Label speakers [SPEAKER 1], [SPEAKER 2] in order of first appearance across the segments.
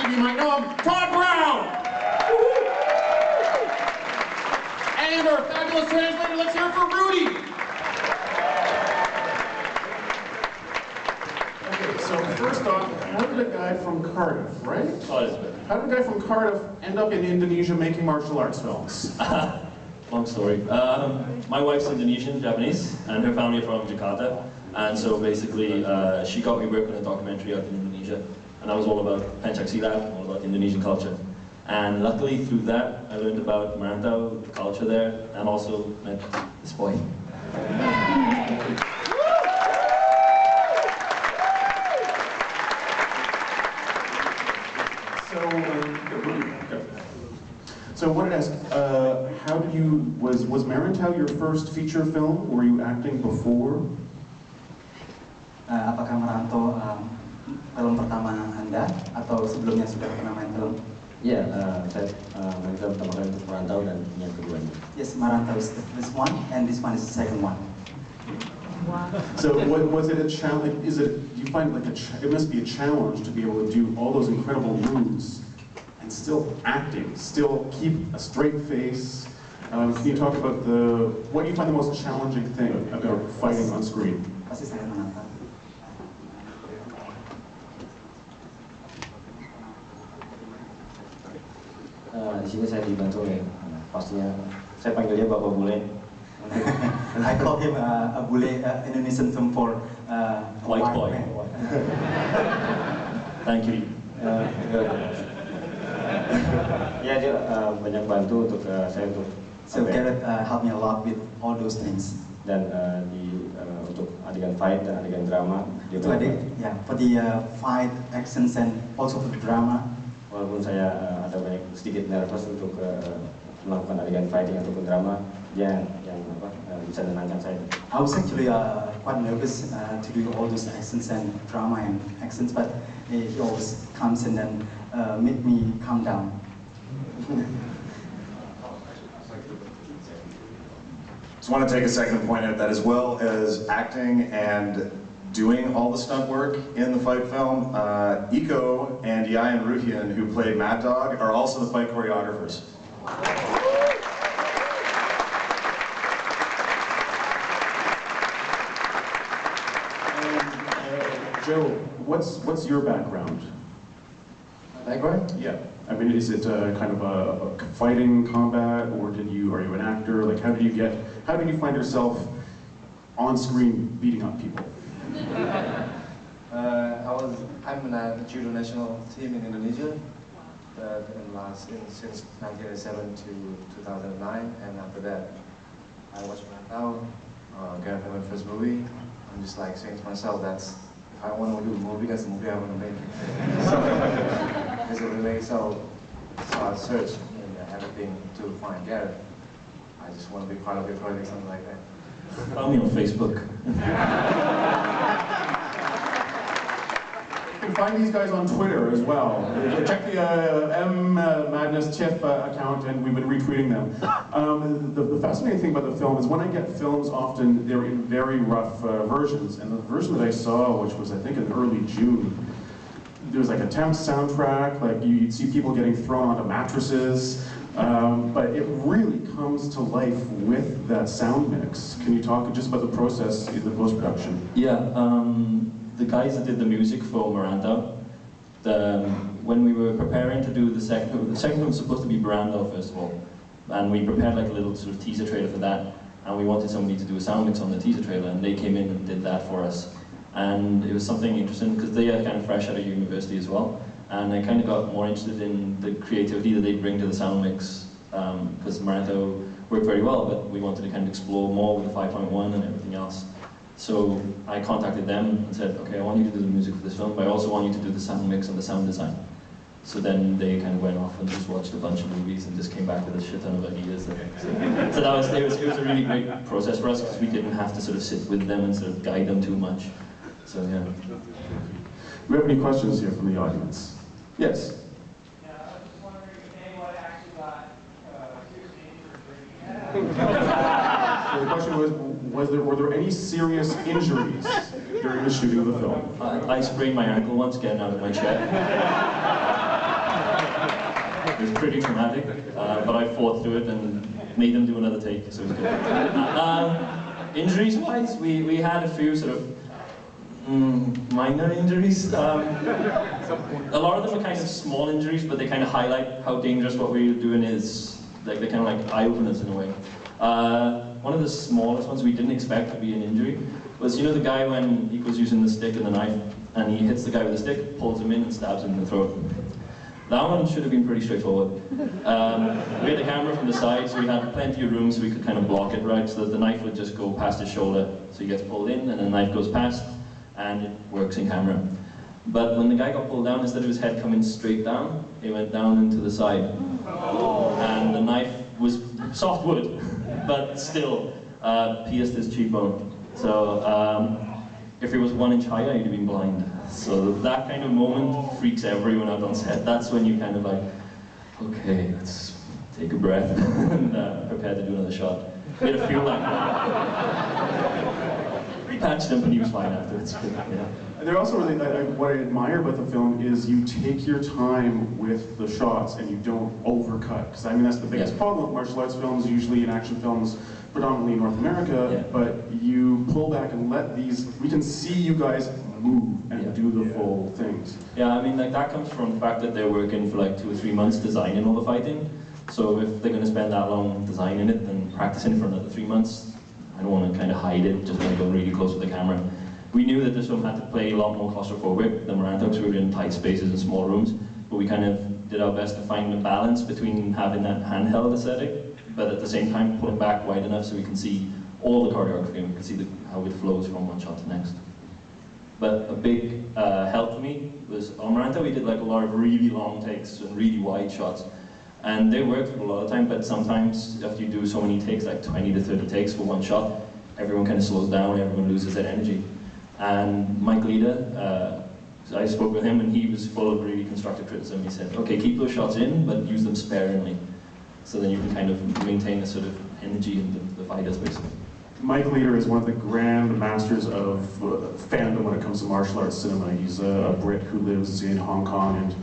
[SPEAKER 1] of you might know him, Todd Brown! And our fabulous translator, let's hear it for Rudy! Okay, so first off, how did a guy from Cardiff, right? How did a guy from Cardiff end up in Indonesia making martial arts films?
[SPEAKER 2] Long story. My wife's Indonesian, Japanese, and her family are from Jakarta. And so basically, she got me working on a documentary out in Indonesia. And that was all about pencak silat, all about Indonesian culture. And luckily, through that, I learned about Merantau, the culture there, and also met this boy.
[SPEAKER 1] So I wanted to ask, how did you, was Merantau your first feature film? Were you acting before?
[SPEAKER 3] Apakah Merantau film pertama Anda atau sebelumnya sudah pernah main film?
[SPEAKER 2] Iya, saya main film pertama kali untuk Merantau dan yang kedua ini.
[SPEAKER 3] Yes, Merantau is this one, and this one is the second one.
[SPEAKER 1] Wow. So was it a challenge? Do you find like it must be a challenge to be able to do all those incredible moves and still acting, still keep a straight face? Can you talk about what do you find the most challenging thing about fighting on screen?
[SPEAKER 3] Pasti saya menantang.
[SPEAKER 2] Di sini saya dibantu ya, pastinya saya panggil dia Bapak Bule.
[SPEAKER 3] I call him a bule, Indonesian term for
[SPEAKER 2] white boy. Thank you. Ya dia banyak bantu untuk saya untuk.
[SPEAKER 3] So Gareth helped me a lot with all those things.
[SPEAKER 2] Dan untuk adegan fight dan adegan drama.
[SPEAKER 3] For the fight, actions, and also for the drama.
[SPEAKER 2] Walaupun saya ada sedikit nervous untuk melakukan adegan fighting ataupun drama, dia yang bisa menenangkan saya.
[SPEAKER 3] I was actually quite nervous to do all those accents and drama and accents, but he always comes in and make me calm down.
[SPEAKER 4] Just want to take a second to point out that as well as acting and doing all the stunt work in the fight film, Iko and Yayan Ruhian, who play Mad Dog, are also the fight choreographers.
[SPEAKER 1] Joe, what's your background?
[SPEAKER 2] Background?
[SPEAKER 1] Yeah. I mean, is it kind of a fighting combat, or are you an actor? Like, how did you find yourself on screen beating up people?
[SPEAKER 5] I'm in a judo national team in Indonesia since 1987 to 2009, and after that I watched Merantau, Gareth Evans' first movie. I'm just like saying to myself that if I want to do a movie, that's the movie I want to make. So I searched everything to find Gareth. I just want to be part of your project, something like that.
[SPEAKER 2] Follow me on Facebook.
[SPEAKER 1] You can find these guys on Twitter as well. Check the Madness TIFF account, and we've been retweeting them. The fascinating thing about the film is when I get films, often they're in very rough versions. And the version that I saw, which was I think in early June, there was like a temp soundtrack, like you'd see people getting thrown onto mattresses. But it really comes to life with that sound mix. Can you talk just about the process in the post-production?
[SPEAKER 2] Yeah, the guys that did the music for Merantau, when we were preparing to do the second film was supposed to be Merantau first of all, and we prepared like a little sort of teaser trailer for that, and we wanted somebody to do a sound mix on the teaser trailer, and they came in and did that for us. And it was something interesting because they are kind of fresh out of university as well. And I kind of got more interested in the creativity that they bring to the sound mix, because Merantau worked very well, but we wanted to kind of explore more with the 5.1 and everything else. So I contacted them and said, okay, I want you to do the music for this film, but I also want you to do the sound mix and the sound design. So then they kind of went off and just watched a bunch of movies and just came back with a shit ton of ideas. So that was, it was a really great process for us because we didn't have to sort of sit with them and sort of guide them too much. So yeah.
[SPEAKER 1] Do we have any questions here from the audience? Yes.
[SPEAKER 6] Yeah, I was just wondering if anyone actually got seriously injured.
[SPEAKER 1] So the question was were there any serious injuries during the shooting of the film?
[SPEAKER 2] I sprained my ankle once getting out of my chair. pretty traumatic, but I fought through it and made them do another take, so it was good. Injuries-wise, we had a few sort of minor injuries. A lot of them are kind of small injuries, but they kind of highlight how dangerous what we're doing is. Like, they're kind of like eye-openers in a way. One of the smallest ones we didn't expect to be an injury was, you know, the guy when he was using the stick and the knife, and he hits the guy with the stick, pulls him in and stabs him in the throat. That one should have been pretty straightforward. We had the camera from the side, so we had plenty of room so we could kind of block it right, so that the knife would just go past his shoulder. So he gets pulled in, and the knife goes past, and it works in camera. But when the guy got pulled down, instead of his head coming straight down, it went down into the side. And the knife was soft wood, but still pierced his cheekbone. So if it was 1 inch higher, he'd have been blind. So that kind of moment freaks everyone out on set. That's when you kind of like, okay, let's take a breath and prepare to do another shot. We had to feel that. We patched him and he was fine afterwards. Yeah.
[SPEAKER 1] They're also really, what I admire about the film is you take your time with the shots and you don't overcut. Because I mean, that's the biggest problem with martial arts films, usually in action films, predominantly in North America, but you pull back and let these, we can see you guys move and do the full things.
[SPEAKER 2] Yeah, I mean, like, that comes from the fact that they're working for like 2 or 3 months designing all the fighting. So if they're going to spend that long designing it and practicing for another 3 months, I don't want to kind of hide it, just want to go really close with the camera. We knew that this film had to play a lot more claustrophobic than Maranta, because we were in tight spaces and small rooms, but we kind of did our best to find a balance between having that handheld aesthetic, but at the same time pulling back wide enough so we can see all the choreography and we can see how it flows from one shot to next. But a big help for me was on Maranta we did like a lot of really long takes and really wide shots. And they worked for a lot of time, but sometimes after you do so many takes, like 20 to 30 takes for one shot, everyone kind of slows down, everyone loses their energy. And Mike Leader, I spoke with him and he was full of really constructive criticism. He said, okay, keep those shots in, but use them sparingly. So then you can kind of maintain a sort of energy in the fighters, basically.
[SPEAKER 1] Mike Leader is one of the grand masters of fandom when it comes to martial arts cinema. He's a Brit who lives in Hong Kong, and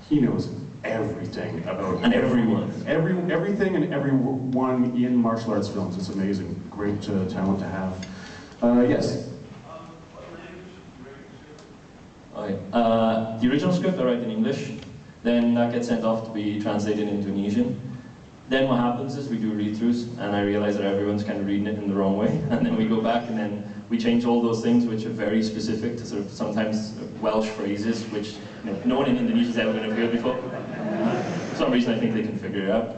[SPEAKER 1] he knows everything about
[SPEAKER 2] everyone.
[SPEAKER 1] Everything and everyone in martial arts films. It's amazing. Great talent to have. Yes?
[SPEAKER 2] Okay. The original script I write in English, then that gets sent off to be translated in Indonesian. Then what happens is we do read-throughs, and I realize that everyone's kind of reading it in the wrong way, and then we go back and then we change all those things which are very specific to sort of sometimes Welsh phrases, which no one in Indonesia is ever going to have heard before. For some reason I think they can figure it out.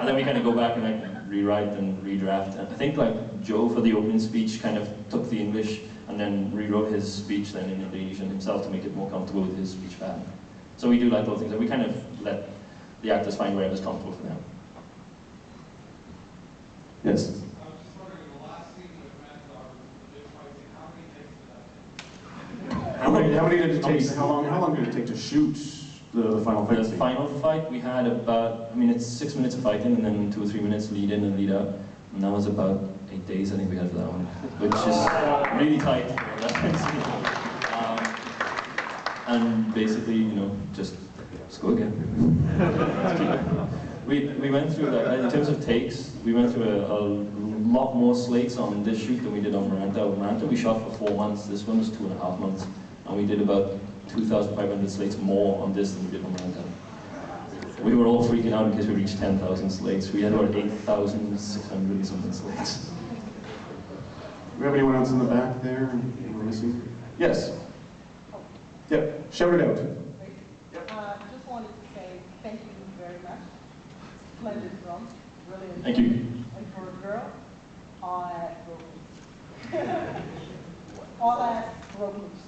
[SPEAKER 2] And then we kind of go back and like rewrite and redraft. And I think like Joe for the opening speech kind of took the English and then rewrote his speech then in Indonesian himself to make it more comfortable with his speech pattern. So we do like those things, and we kind of let the actors find wherever's comfortable for them.
[SPEAKER 1] Yes?
[SPEAKER 6] I was just wondering, in the last scene with Matador, the big fight scene, how many takes did that take?
[SPEAKER 1] How many did it take? How long did it take to shoot the final fight?
[SPEAKER 2] The final fight we had about, I mean, it's 6 minutes of fighting and then 2 or 3 minutes lead in and lead out, and that was about 8 days I think we had for that one, which is really tight. And basically, you know, just go again. We went through, like, in terms of takes, we went through a lot more slates on this shoot than we did on Maranta. Maranta we shot for 4 months, this one was 2.5 months, and we did about 2,500 slates more on this than we did on Maranta. We were all freaking out in case we reached 10,000 slates. We had about 8,600 and something slates.
[SPEAKER 1] Do we have anyone else in the back there? Anyone missing? Yes? Yep, shout it out.
[SPEAKER 7] Just wanted to say thank you very much. Splendid film, really.
[SPEAKER 2] Thank you.
[SPEAKER 7] And for a girl, all that all that broke loose.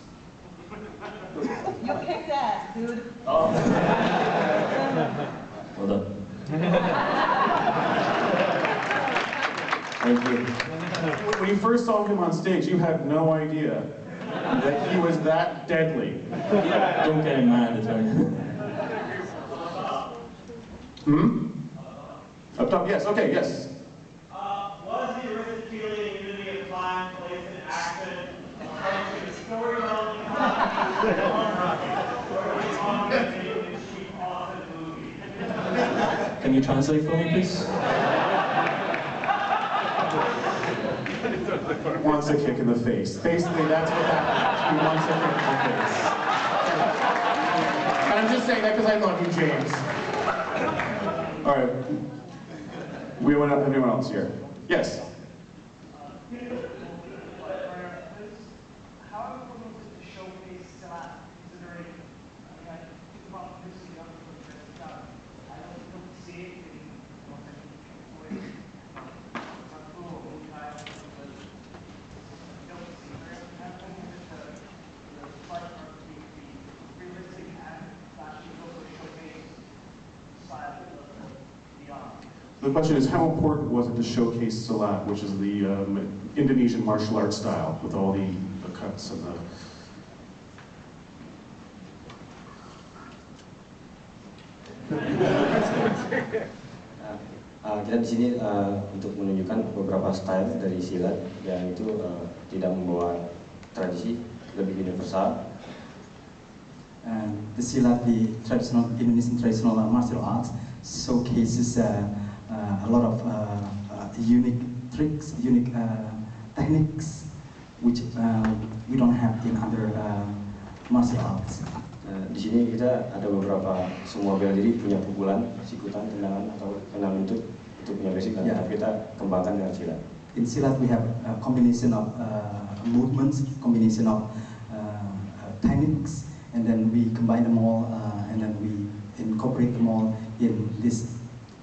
[SPEAKER 7] You kicked ass, dude.
[SPEAKER 2] Oh. Well done. Thank you.
[SPEAKER 1] When you first saw him on stage, you had no idea that he was that deadly.
[SPEAKER 2] Don't get him mad, I tell you.
[SPEAKER 1] Up top, yes, okay, yes.
[SPEAKER 6] Was the horrific feeling and unity of time, place, and action approaching the story development process or the chief off in the movie?
[SPEAKER 2] Can you translate for me, please?
[SPEAKER 1] Wants a kick in the face. Basically, that's what that means. He wants a kick in the face. And I'm just saying that because I love you, James. All right. We want to have anyone else here? Yes.
[SPEAKER 6] How important was it to showcase silat, considering I think about this young I don't see it in
[SPEAKER 1] The question is, how important was it to showcase silat, which is the Indonesian martial arts style, with all the cuts and the...
[SPEAKER 8] Kita di sini untuk menunjukkan beberapa style dari silat yang itu tidak membawa tradisi, lebih universal.
[SPEAKER 3] The silat, the traditional Indonesian traditional martial arts, showcases a lot of unique tricks, unique techniques, which we don't have in other martial arts.
[SPEAKER 8] Di sini kita ada beberapa semua bela diri punya pukulan, sikutan, tendangan atau tendangan untuk punya basic dan kita kembangkan dengan silat.
[SPEAKER 3] In silat we have a combination of movements, combination of techniques, and then we combine them all, and then we incorporate them all in this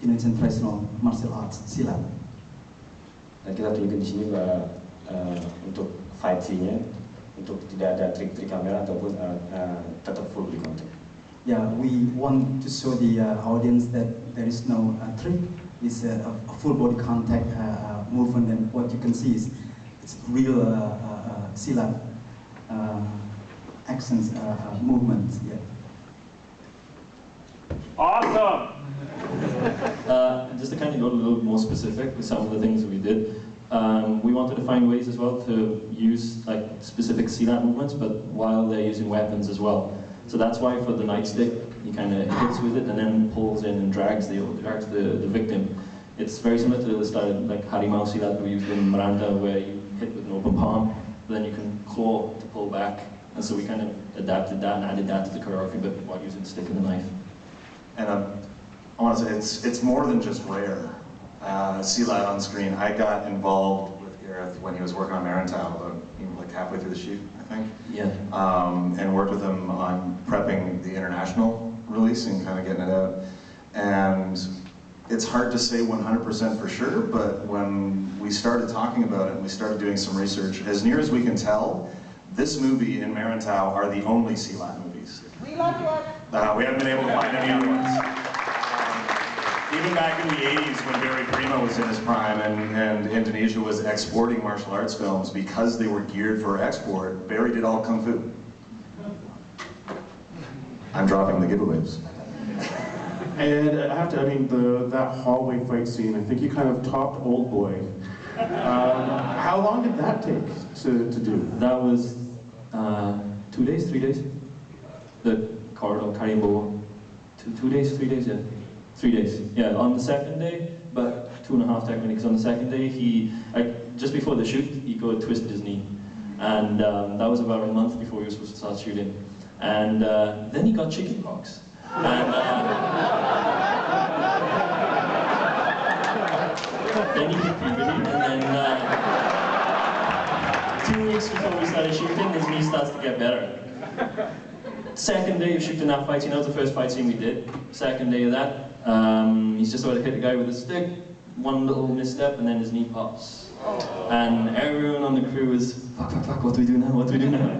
[SPEAKER 3] Indonesian traditional martial arts, silat.
[SPEAKER 8] Dan kita tunjukkan di sini bahwa untuk fight scene-nya, untuk tidak ada trik-trik kamera ataupun tetap full body contact.
[SPEAKER 3] Yeah, we want to show the audience that there is no trick. It's a full body contact movement, and what you can see is it's real silat actions, movements. Yeah.
[SPEAKER 6] Awesome!
[SPEAKER 2] Just to kind of go a little more specific with some of the things that we did, we wanted to find ways as well to use like specific silat movements, but while they're using weapons as well. So that's why for the nightstick, he kind of hits with it and then pulls in and drags the victim. It's very similar to the style like harimau silat we used in Miranda, where you hit with an open palm, but then you can claw to pull back. And so we kind of adapted that and added that to the choreography, but while using the stick and the knife.
[SPEAKER 4] And I want to say it's more than just rare. Silat on screen. I got involved with Gareth when he was working on Marantau, like halfway through the shoot, I think.
[SPEAKER 2] Yeah.
[SPEAKER 4] And worked with him on prepping the international release and kind of getting it out. And it's hard to say 100% for sure, but when we started talking about it and we started doing some research, as near as we can tell, this movie and Marantau are the only silat movies.
[SPEAKER 7] We love you.
[SPEAKER 4] We haven't been able to find any other ones. Even back in the 80s when Barry Prima was in his prime and Indonesia was exporting martial arts films, because they were geared for export, Barry did all kung fu. I'm dropping the giveaways.
[SPEAKER 1] And I have to, I mean, that hallway fight scene, I think you kind of topped Old Boy. How long did that take to do?
[SPEAKER 2] That was 2 days, 3 days? The corridor, Karimbo, 2 days, 3 days, yeah. 3 days, yeah, on the second day, but 2.5 technically, because on the second day, just before the shoot, Iko twisted his knee. And that was about a month before he was supposed to start shooting. And then he got chickenpox. And then he hit puberty, and then 2 weeks before we started shooting, his knee starts to get better. Second day of shooting that fight scene, that was the first fight scene we did. Second day of that, he's just about to hit a guy with a stick, one little misstep, and then his knee pops. And everyone on the crew is, fuck, what do we do now, what do we do now?